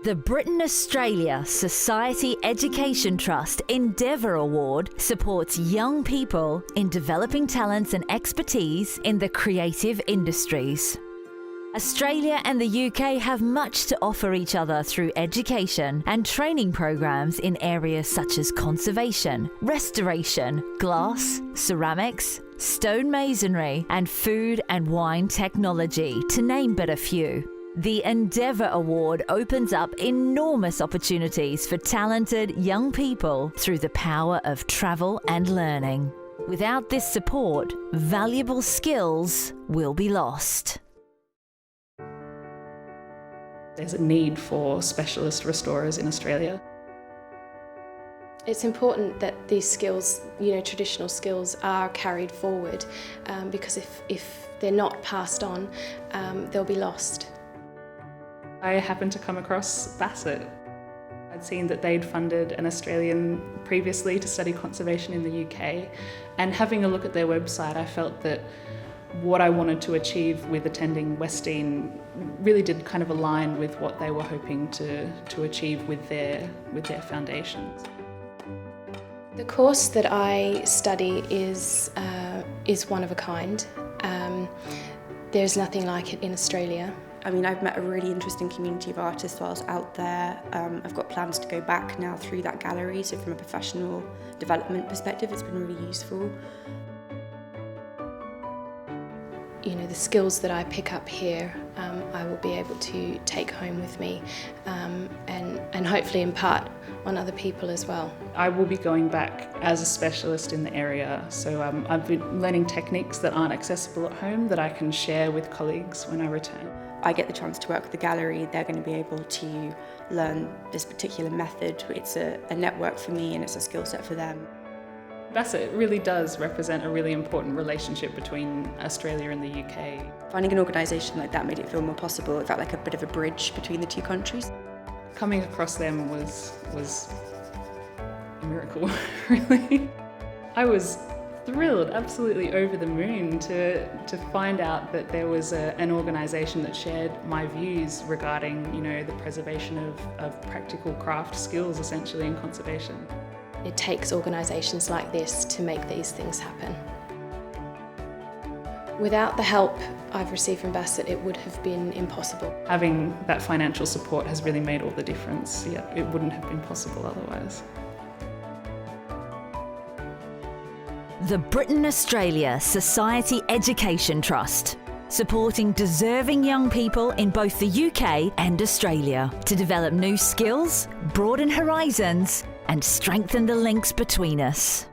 The Britain Australia Society Education Trust Endeavour Award supports young people in developing talents and expertise in the creative industries. Australia and the UK have much to offer each other through education and training programs in areas such as conservation, restoration, glass, ceramics, stone masonry, and food and wine technology, to name but a few. The Endeavour Award opens up enormous opportunities for talented young people through the power of travel and learning. Without this support, valuable skills will be lost. There's a need for specialist restorers in Australia. It's important that these skills, traditional skills, are carried forward because if they're not passed on, they'll be lost. I happened to come across BASET. I'd seen that they'd funded an Australian previously to study conservation in the UK, and having a look at their website, I felt that what I wanted to achieve with attending Westdean really did kind of align with what they were hoping to achieve with their foundations. The course that I study is one of a kind. There's nothing like it in Australia. I mean, I've met a really interesting community of artists whilst out there. I've got plans to go back now through that gallery, so from a professional development perspective, it's been really useful. The skills that I pick up here, I will be able to take home with me and hopefully impart on other people as well. I will be going back as a specialist in the area, so I've been learning techniques that aren't accessible at home that I can share with colleagues when I return. I get the chance to work with the gallery. They're going to be able to learn this particular method. It's a network for me and it's a skill set for them. BASET really does represent a really important relationship between Australia and the UK. Finding an organisation like that made it feel more possible. It felt like a bit of a bridge between the two countries. Coming across them was a miracle, really. I was thrilled, absolutely over the moon to find out that there was an organisation that shared my views regarding, the preservation of practical craft skills, essentially, in conservation. It takes organisations like this to make these things happen. Without the help I've received from BASET, it would have been impossible. Having that financial support has really made all the difference. Yeah, it wouldn't have been possible otherwise. The Britain Australia Society Education Trust, supporting deserving young people in both the UK and Australia to develop new skills, broaden horizons, and strengthen the links between us.